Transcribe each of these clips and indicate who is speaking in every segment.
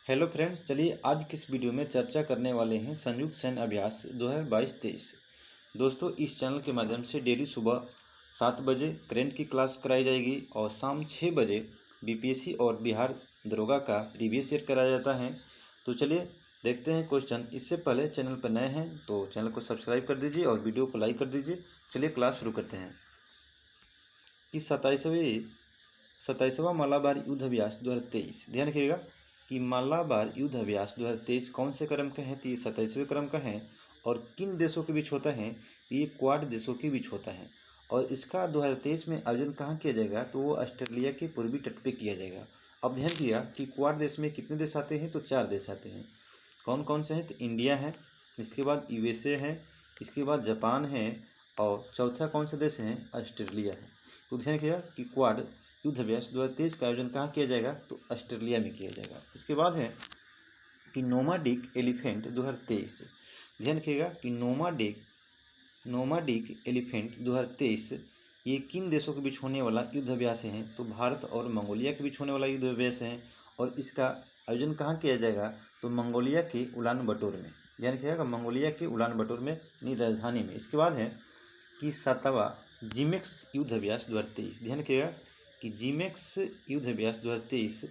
Speaker 1: Hello friends, चलिए आज की इस वीडियो में चर्चा करने वाले हैं संयुक्त सैन्य अभ्यास 2022-23। दोस्तों, इस चैनल के माध्यम से डेली सुबह 7 बजे करंट की क्लास कराई जाएगी और शाम 6 बजे बीपीएससी और बिहार दरोगा का प्रीवियस ईयर कराया जाता है। तो चलिए देखते हैं क्वेश्चन। इससे पहले चैनल पर नए हैं तो चैनल को सब्सक्राइब कर दीजिए और वीडियो को लाइक कर दीजिए। चलिए क्लास शुरू करते हैं। कि 27वां मालाबार युद्ध अभ्यास 2023, ध्यान रखिएगा कि मालाबार युद्ध अभ्यास 2023 कौन से क्रम का है, तो ये 27वें क्रम का है। और किन देशों के बीच होता है, तो ये क्वाड देशों के बीच होता है। और इसका 2023 में आयोजन कहाँ किया जाएगा, तो वो ऑस्ट्रेलिया के पूर्वी तट पे किया जाएगा। अब ध्यान दिया कि क्वाड देश में कितने देश आते हैं, तो 4 देश आते हैं। कौन कौन से हैं, तो इंडिया है, इसके बाद यूएसए है, इसके बाद जापान है, और चौथा कौन सा देश है, ऑस्ट्रेलिया है। तो ध्यान रखिएगा कि क्वाड युद्ध अभ्यास 2023 का आयोजन कहाँ किया जाएगा, तो ऑस्ट्रेलिया में किया जाएगा। इसके बाद है कि नोमाडिक एलिफेंट 2023, ध्यान रखिएगा कि नोमाडिक एलिफेंट 2023 ये किन देशों के बीच होने वाला युद्ध अभ्यास है, तो भारत और मंगोलिया के बीच होने वाला युद्ध अभ्यास है। और इसका आयोजन कहाँ किया जाएगा, तो मंगोलिया के उलान बटोर में। ध्यान रखिएगा मंगोलिया के उलान बटोर में, नई राजधानी में। इसके बाद है कि 7वां जीमेक्स युद्ध अभ्यास 2023, ध्यान रखिएगा कि जीमेक्स युद्ध अभ्यास 2023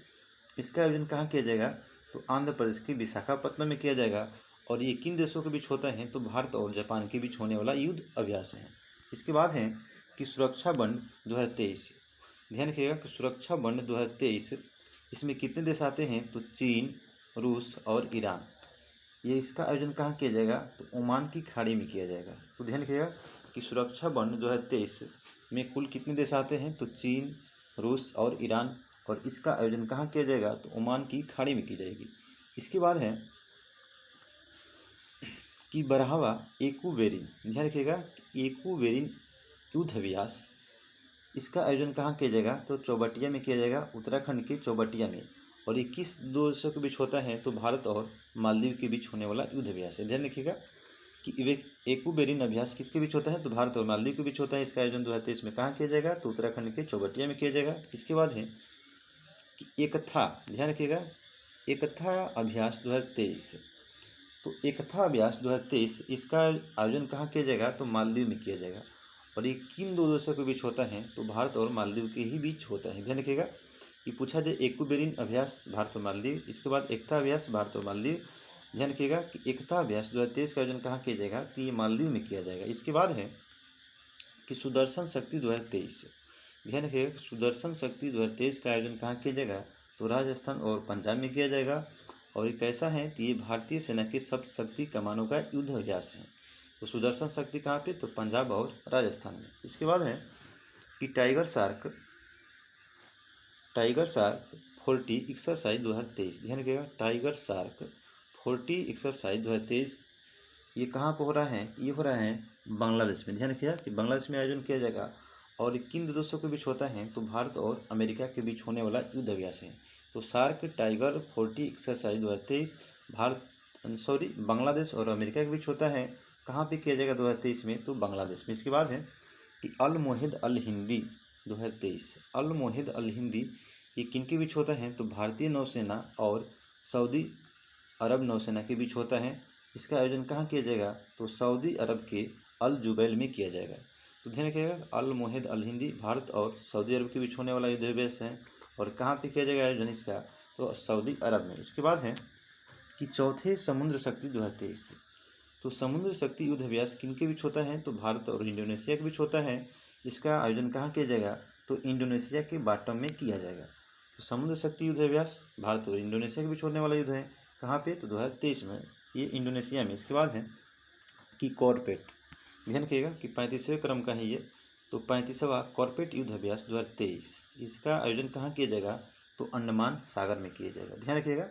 Speaker 1: इसका आयोजन कहाँ किया जाएगा, तो आंध्र प्रदेश के विशाखापट्टनम में किया जाएगा। और ये किन देशों के बीच होता है, तो भारत और जापान के बीच होने वाला युद्ध अभ्यास है। इसके बाद है कि सुरक्षा बंड 2023, ध्यान रखिएगा कि सुरक्षा बंड 2023 इसमें कितने देश आते हैं, तो चीन, रूस और ईरान। ये इसका आयोजन कहाँ किया जाएगा, तो ओमान की खाड़ी में किया जाएगा। तो ध्यान रखिएगा कि सुरक्षा बंड 2023 में कुल कितने देश आते हैं, तो चीन, रूस और ईरान। और इसका आयोजन कहाँ किया जाएगा, तो ओमान की खाड़ी में की जाएगी। इसके बाद है कि बरहवा एकूवेरिन, ध्यान रखिएगा एकूवेरिन युद्ध अभ्यास इसका आयोजन कहाँ किया जाएगा, तो चौबटिया में किया जाएगा, उत्तराखंड के चौबटिया में। और ये किस दो देशों के बीच होता है, तो भारत और मालदीव के बीच होने वाला युद्ध अभ्यास है। ध्यान रखिएगा कि एकूबेरिन अभ्यास किसके बीच होता है, तो भारत और मालदीव के बीच होता है। इसका आयोजन 2023 में कहाँ किया जाएगा, तो उत्तराखंड के चौबटिया में किया जाएगा। इसके बाद है कि एकथा, ध्यान रखिएगा एकथा अभ्यास 2023, तो एकथा अभ्यास 2023 इसका आयोजन कहाँ किया जाएगा, तो मालदीव में किया जाएगा। और ये किन दो देशों के बीच होता है, तो भारत और मालदीव के ही बीच होता है। ध्यान रखिएगा कि पूछा जाए एकूबेरिन अभ्यास भारत और मालदीव, इसके बाद एकता अभ्यास भारत और मालदीव। ध्यान रखिएगा कि एकता अभ्यास 2023 का आयोजन कहाँ किया जाएगा, तो ये मालदीव में किया जाएगा। इसके बाद है कि सुदर्शन शक्ति 2023, ध्यान रखिएगा कि सुदर्शन शक्ति 2023 का आयोजन कहाँ किया जाएगा, तो राजस्थान और पंजाब में किया जाएगा। और ये कैसा है, तो ये भारतीय सेना के सप्तशक्ति कमानों का युद्ध अभ्यास है। तो सुदर्शन शक्ति कहाँ पे, तो पंजाब और राजस्थान में। इसके बाद है कि टाइगर शार्क 40 एक्सरसाइज 2023, ध्यान रखिएगा टाइगर शार्क 40 एक्सरसाइज 2023 ये कहाँ पर हो रहा है, ये हो रहा है बांग्लादेश में। ध्यान रखिएगा कि बांग्लादेश में आयोजन किया जाएगा। और किन देशों के बीच होता है, तो भारत और अमेरिका के बीच होने वाला युद्ध अभ्यास है। तो शार्क टाइगर 40 एक्सरसाइज 2023 बांग्लादेश और अमेरिका के बीच होता है। कहाँ पे किया जाएगा 2023 में, तो बांग्लादेश में। इसके बाद है कि अल मोहिद अल हिंदी 2023, अल मोहिद अल हिंदी ये किन के बीच होता है, तो भारतीय नौसेना और सऊदी अरब नौसेना के बीच होता है। इसका आयोजन कहाँ किया जाएगा, तो सऊदी अरब के अल जुबैल में किया जाएगा। तो ध्यान रखिएगा अल मोहिद अल हिंदी भारत और सऊदी अरब के बीच होने वाला युद्ध अभ्यास है। और कहाँ पे किया जाएगा आयोजन इसका, तो सऊदी अरब में। इसके बाद है कि चौथे समुद्र शक्ति 2023, तो समुद्र शक्ति युद्ध अभ्यास किन के बीच होता है, तो भारत और इंडोनेशिया के बीच होता है। इसका आयोजन कहाँ किया जाएगा, तो इंडोनेशिया के बाटम में किया जाएगा। तो समुद्र शक्ति युद्ध अभ्यास भारत और इंडोनेशिया के बीच होने वाला युद्ध है। कहाँ पे, तो 2023 में, ये इंडोनेशिया में। इसके बाद है कि कॉर्पेट, ध्यान रखिएगा कि 35वें क्रम का है ये। तो 35वां कॉर्पेट युद्ध अभ्यास 2023 इसका आयोजन कहाँ किया जाएगा, तो अंडमान सागर में किया जाएगा। ध्यान रखिएगा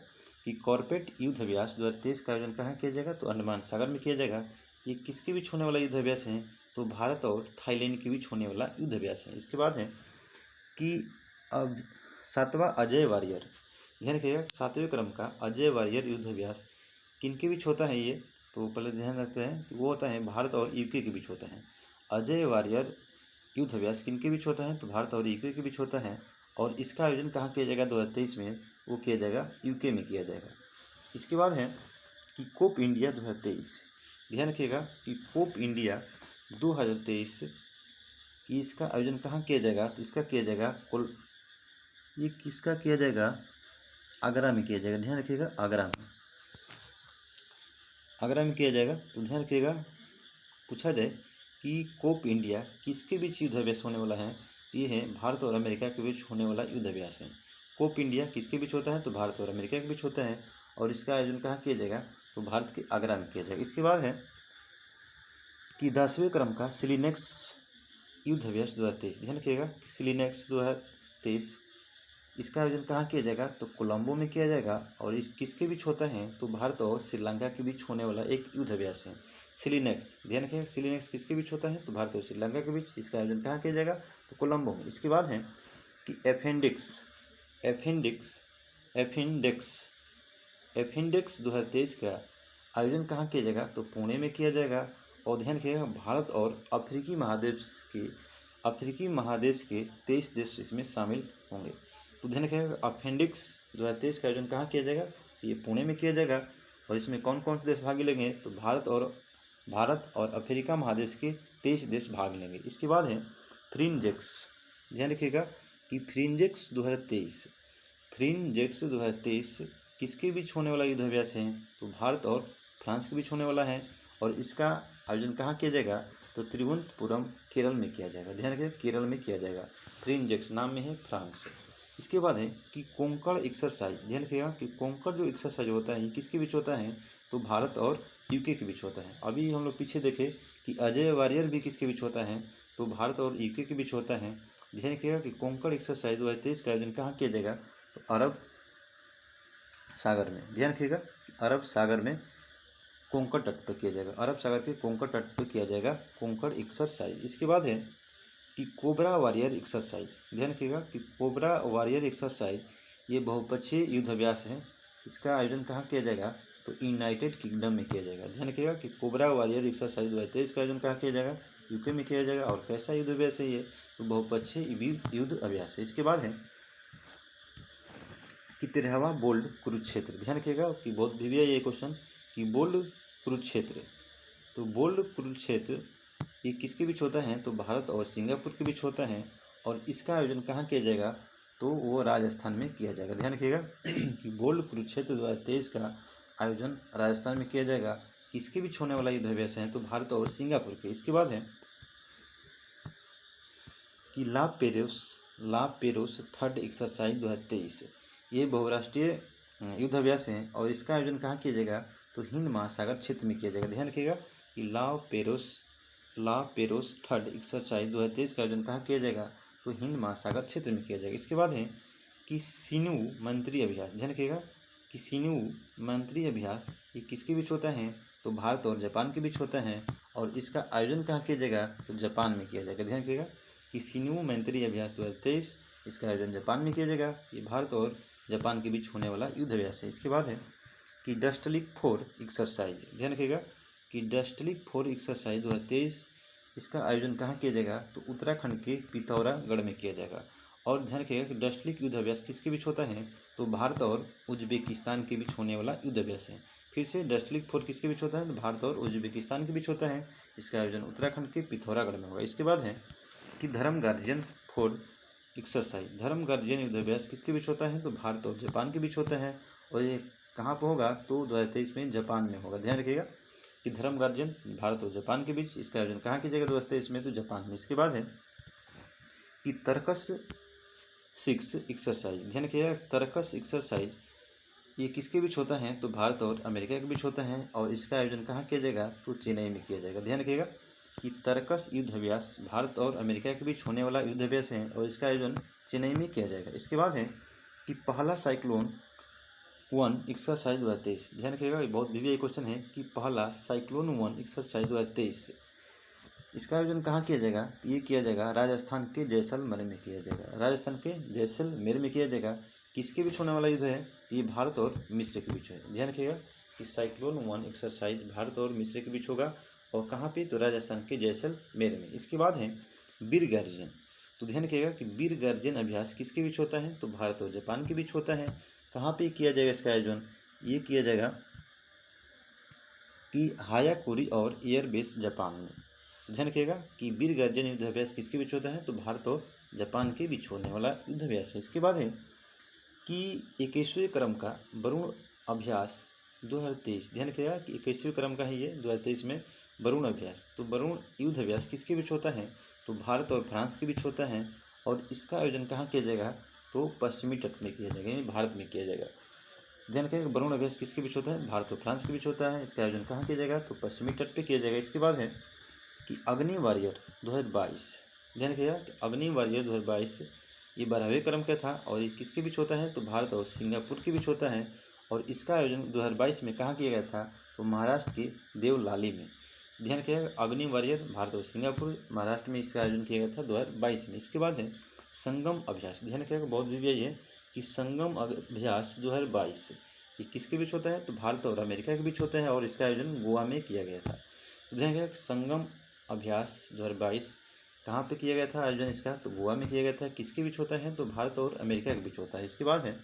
Speaker 1: कि कॉर्पेट युद्ध अभ्यास 2023 का आयोजन कहाँ किया जाएगा, तो अंडमान सागर में किया जाएगा। ये किसके बीच होने वाला युद्ध अभ्यास है, तो भारत और थाईलैंड के बीच होने वाला युद्ध अभ्यास है। इसके बाद है कि अब 7वां अजय वारियर, ध्यान रखिएगा 7वें क्रम का अजय वारियर युद्ध अभ्यास किन के बीच होता है ये, तो पहले ध्यान रखते हैं कि वो होता है भारत और यूके के बीच होता है। अजय वारियर युद्ध अभ्यास किन के बीच होता है, तो भारत और यूके के बीच होता है। और इसका आयोजन कहाँ किया जाएगा 2023 में, वो किया जाएगा यूके में किया जाएगा। इसके बाद है कि कोप इंडिया 2023, ध्यान रखिएगा कि कोप इंडिया 2023 इसका आयोजन कहाँ किया जाएगा, तो इसका किया जाएगा ये किसका किया जाएगा, आगरा में किया जाएगा। ध्यान रखिएगा आगरा में किया जाएगा। तो ध्यान रखिएगा पूछा जाए कि कोप इंडिया किसके बीच युद्धाभ्यास होने वाला है, तो ये है भारत और अमेरिका के बीच होने वाला युद्धाभ्यास है। कोप इंडिया किसके बीच होता है, तो भारत और अमेरिका के बीच होता है, और इसका आयोजन कहाँ किया जाएगा, तो भारत के आगरा में किया जाएगा। इसके बाद है कि 10वें क्रम का सिलीनेक्स युद्धाभ्यास 2023, ध्यान रखिएगा सिलीनेक्स 2023 इसका आयोजन कहाँ किया जाएगा, तो कोलंबो में किया जाएगा, और इस किसके बीच होता है, तो भारत और श्रीलंका के बीच होने वाला एक युद्धाभ्यास है सिलीनेक्स। ध्यान रखिएगा सिलीनेक्स किसके बीच होता है, तो भारत और श्रीलंका के बीच, इसका आयोजन कहाँ किया जाएगा, तो कोलंबो में। इसके बाद है कि एफिनडेक्स 2023 का आयोजन कहाँ किया जाएगा, तो पुणे में किया जाएगा। और ध्यान रखिएगा भारत और अफ्रीकी महादेश के 23 देश इसमें शामिल होंगे। तो ध्यान रखिएगा अपेंडिक्स 2023 का आयोजन कहाँ किया जाएगा, तो ये पुणे में किया जाएगा, और इसमें कौन कौन से देश भाग लेंगे, तो भारत और अफ्रीका महादेश के 23 देश भाग लेंगे। इसके बाद है फ्रिंजेक्स, ध्यान रखिएगा कि फ्रिंजेक्स 2023 किसके बीच होने वाला युद्धाभ्यास है, तो भारत और फ्रांस के बीच होने वाला है, और इसका आयोजन कहाँ किया जाएगा, तो तिरुवनंतपुरम केरल में किया जाएगा। ध्यान रखिएगा केरल में किया जाएगा, फ्रिंजेक्स नाम में है फ्रांस। इसके बाद है कि कोंकण एक्सरसाइज, ध्यान रखिएगा कि कोंकण जो एक्सरसाइज होता है ये किसके बीच होता है, तो भारत और यूके के बीच होता है। अभी हम लोग पीछे देखे कि अजय वारियर भी किसके बीच होता है, तो भारत और यूके के बीच होता है। ध्यान रखिएगा कि कोंकण एक्सरसाइज 2023 का आयोजन कहाँ किया जाएगा, तो अरब सागर में। ध्यान रखिएगा अरब सागर में कोंकण तट पर किया जाएगा, अरब सागर के कोंकण तट पर किया जाएगा कोंकण एक्सरसाइज। इसके बाद है कि कोबरा वॉरियर एक्सरसाइज, ध्यान रखिएगा कि कोबरा वॉरियर एक्सरसाइज ये बहुपक्षीय युद्धाभ्यास है। इसका आयोजन कहाँ किया जाएगा, तो यूनाइटेड किंगडम में किया जाएगा। ध्यान रखिएगा कि कोबरा वॉरियर एक्सरसाइज 2023 का आयोजन कहाँ किया जाएगा, यूके में किया जाएगा। और कैसा युद्धाभ्यास है ये, तो बहुपक्षीय युद्ध अभ्यास है। इसके बाद है कि 13वां बोल्ड कुरुक्षेत्र, ध्यान रखिएगा कि बहुत भी है ये क्वेश्चन कि बोल्ड कुरुक्षेत्र, तो बोल्ड कुरुक्षेत्र ये किसके बीच होता है, तो भारत और सिंगापुर के बीच होता है, और इसका आयोजन कहाँ किया जाएगा, तो वो राजस्थान में किया जाएगा। ध्यान रखिएगा कि बोल्ड कुरुक्षेत्र 2023 का आयोजन राजस्थान में किया जाएगा। किसके बीच होने वाला युद्धाभ्यास है, तो भारत और सिंगापुर के। इसके बाद है कि ला पेरोस थर्ड एक्सरसाइज 2023 ये बहुराष्ट्रीय युद्धाभ्यास है, और इसका आयोजन कहाँ किया जाएगा, तो हिंद महासागर क्षेत्र में किया जाएगा। ध्यान रखिएगा कि ला पेरोस थर्ड एक्सरसाइज 2023 का आयोजन कहाँ किया जाएगा, तो हिंद महासागर क्षेत्र में किया जाएगा। इसके बाद है कि सिनु मंत्री अभ्यास, ध्यान रखिएगा कि सिनु मंत्री अभ्यास ये किसके बीच होता है, तो भारत और जापान के बीच होता है, और इसका आयोजन कहाँ किया जाएगा, तो जापान में किया जाएगा। ध्यान रखिएगा कि सिनु मंत्री अभ्यास 2023 इसका आयोजन जापान में किया जाएगा। ये भारत और जापान के बीच होने वाला युद्धाभ्यास है। इसके बाद है कि डस्टलिक 4 एक्सरसाइज, ध्यान रखिएगा कि डस्टलिक 4 एक्सरसाइज 2023 इसका आयोजन कहाँ किया जाएगा, तो उत्तराखंड के पिथौरागढ़ में किया जाएगा। और ध्यान रखिएगा कि डस्टलिक युद्धाभ्यास किसके बीच होता है, तो भारत और उज्बेकिस्तान के बीच होने वाला युद्धाभ्यास है। फिर से डस्टलिक 4 किसके बीच होता है, तो भारत और उज्बेकिस्तान के बीच होता है। इसका आयोजन उत्तराखंड के पिथौरागढ़ में होगा। इसके बाद है कि धर्म गार्जियन 4 एक्सरसाइज, धर्म गार्जियन युद्धाभ्यास किसके बीच होता है, तो भारत और जापान के बीच होता है, और ये कहाँ पर होगा, तो 2023 में जापान में होगा। ध्यान रखिएगा कि धर्म गार्जियन भारत और जापान के बीच, इसका आयोजन कहाँ की जाएगा 2023 में, तो जापान में। इसके बाद है कि तर्कस 6 एक्सरसाइज, ध्यान रखिएगा तर्कस एक्सरसाइज ये किसके बीच होता है, तो भारत और अमेरिका के बीच होता है, और इसका आयोजन कहाँ किया जाएगा, तो चेन्नई में किया जाएगा। ध्यान रखिएगा कि तर्कस युद्धाभ्यास भारत और अमेरिका के बीच होने वाला युद्धाभ्यास है, और इसका आयोजन चेन्नई में किया जाएगा। इसके बाद है कि पहला साइक्लोन 1 एक्सरसाइज 2023, ध्यान रखिएगा बहुत भी क्वेश्चन है कि पहला साइक्लोन 1 एक्सरसाइज 2023 इसका आयोजन कहाँ किया जाएगा, ये किया जाएगा राजस्थान के जैसलमेर में किया जाएगा। राजस्थान के जैसलमेर में किया जाएगा। किसके बीच होने वाला युद्ध है, ये भारत और मिस्र के बीच है। ध्यान रखिएगा कि साइक्लोन 1 एक्सरसाइज भारत और मिस्र के बीच होगा, और कहाँ पे, तो राजस्थान के जैसलमेर में। इसके बाद है बीर गार्जियन, तो ध्यान रखिएगा कि बीर गार्जियन अभ्यास किसके बीच होता है, तो भारत और जापान के बीच होता है, कहाँ पे किया जाएगा इसका आयोजन? ये किया जाएगा कि हायाकुरी और एयरबेस जापान में। ध्यान रखिएगा कि वीर गर्जन युद्ध अभ्यास किसके बीच होता है? तो भारत और जापान के बीच होने वाला युद्ध अभ्यास है। इसके बाद है कि 21वें क्रम का वरुण अभ्यास 2023। ध्यान रखिएगा कि 21वें क्रम का है ये 2023 में वरुण अभ्यास। तो वरुण युद्ध अभ्यास किसके बीच होता है? तो भारत और फ्रांस के बीच होता है। और इसका आयोजन कहाँ किया जाएगा? तो पश्चिमी तट में किया जाएगा, यानी भारत में किया जाएगा। ध्यान रखिएगा वरुण अभ्यास किसके बीच होता है? भारत और फ्रांस के बीच होता है। इसका आयोजन कहाँ किया जाएगा? तो पश्चिमी तट पर किया जाएगा। इसके बाद है कि अग्नि वॉरियर 2022। ध्यान रखिएगा कि अग्नि वॉरियर 2022 ये 12वें क्रम का था और ये किसके बीच होता है? तो भारत और सिंगापुर के बीच होता है। और इसका आयोजन 2022 में कहाँ किया गया था? तो महाराष्ट्र के देवलाली में। ध्यान रखिएगा अग्नि वॉरियर भारत और सिंगापुर महाराष्ट्र में इसका आयोजन किया गया था 2022 में। इसके बाद है संगम अभ्यास। ध्यान रखिएगा बहुत दिव्य है कि संगम अभ्यास 2022 ये किसके बीच होता है? तो भारत और अमेरिका के बीच होता है और इसका आयोजन गोवा में किया गया था। तो ध्यान रखिएगा संगम अभ्यास 2022 कहाँ पे किया गया था आयोजन इसका? तो गोवा में किया गया था। किसके बीच होता है? तो भारत और अमेरिका के बीच होता है। इसके बाद है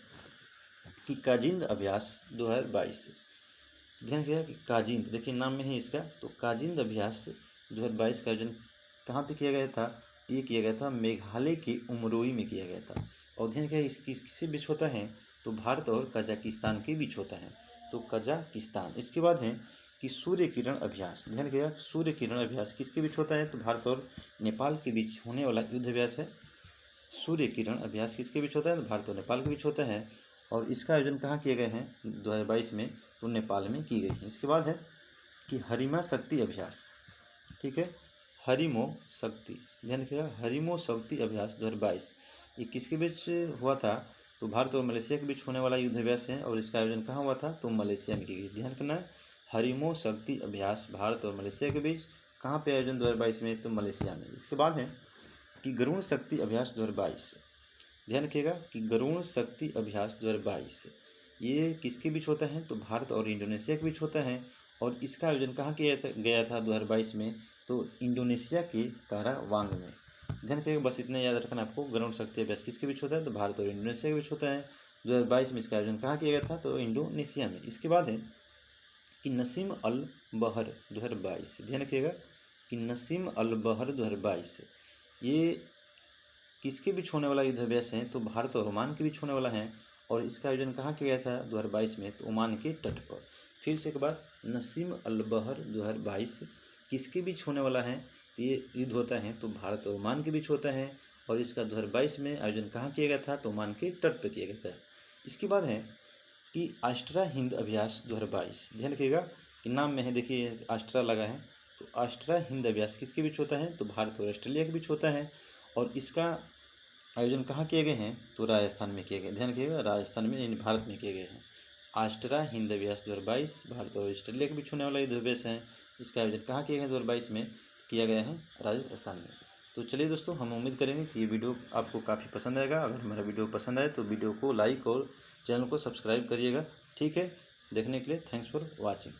Speaker 1: कि काजिंद अभ्यास 2022। ध्यान रखिएगा कि काजिंद, देखिए नाम में है इसका, तो काजिंद अभ्यास 2022 का आयोजन कहाँ पे किया गया था? ये किया गया था मेघालय के उमरोई में किया गया था। और ध्यान रखिएगा किसके बीच होता है? तो भारत और कजाकिस्तान के बीच होता है, तो कजाकिस्तान। इसके बाद है कि सूर्य किरण अभ्यास। ध्यान रखिएगा सूर्य किरण अभ्यास किसके बीच होता है? तो भारत और नेपाल के बीच होने वाला युद्ध अभ्यास है। सूर्य किरण अभ्यास किसके बीच होता है? तो भारत और नेपाल के बीच होता है। और इसका आयोजन कहाँ किए गए हैं? 2022 में तो नेपाल में की गई है। इसके बाद है कि हरिमा शक्ति अभ्यास, ठीक है, हरिमो शक्ति। ध्यान रखिएगा हरिमो शक्ति अभ्यास 2022 ये किसके बीच हुआ था? तो भारत और मलेशिया के बीच होने वाला युद्ध अभ्यास है। और इसका आयोजन कहाँ हुआ था? तो मलेशिया में की गई। ध्यान रखना है हरिमो शक्ति अभ्यास भारत और मलेशिया के बीच कहाँ पे आयोजन 2022 में? तो मलेशिया में। इसके बाद है कि गरुण शक्ति अभ्यास 2022। ध्यान रखिएगा कि गरुण शक्ति अभ्यास 2022 ये किसके बीच होता है? तो भारत और इंडोनेशिया के बीच होता है। और इसका आयोजन कहाँ किया गया था 2022 में? तो इंडोनेशिया के कारावांग में। ध्यान रखिएगा बस इतना याद रखना आपको, गरुण शक्ति अभ्यास किसके बीच होता है? तो भारत और इंडोनेशिया के बीच होता है। 2022 में इसका आयोजन कहाँ किया गया था? तो इंडोनेशिया में। इसके बाद है कि नसीम अल बहर 2022। ध्यान रखिएगा कि नसीम अल बहर 2022 ये किसके बीच होने वाला युद्ध अभ्यास है? तो भारत और ओमान के बीच होने वाला है। और इसका आयोजन कहाँ किया गया था 2022 में? तो ओमान के तट पर। फिर से एक बार नसीम अल बहर 2022 किसके बीच होने वाला है? तो ये युद्ध होता है तो भारत और ओमान के बीच होता है। और इसका 2022 में आयोजन कहाँ किया गया था? तो ओमान के तट पर किया गया था। इसके बाद है कि आस्ट्रा हिंद अभ्यास 2022। ध्यान रखिएगा कि नाम में है, देखिए आस्ट्रा लगा है, तो आस्ट्रा हिंद अभ्यास किसके बीच होता है? तो भारत और ऑस्ट्रेलिया के बीच होता है। और इसका आयोजन कहाँ किए गए हैं? तो राजस्थान में किए गए। ध्यान रखिएगा राजस्थान में, यानी भारत में किए गए हैं। आस्ट्रा हिंद अभ्यास 2022 भारत और ऑस्ट्रेलिया के बीच होने वाला युद्ध अभ्यास है। इसका आयोजन कहाँ किए गए 2022 में? किया गया है राजस्थान में। तो चलिए दोस्तों, हम उम्मीद करेंगे कि ये वीडियो आपको काफ़ी पसंद आएगा। अगर हमारा वीडियो पसंद आए तो वीडियो को लाइक और चैनल को सब्सक्राइब करिएगा। ठीक है, देखने के लिए थैंक्स फॉर वॉचिंग।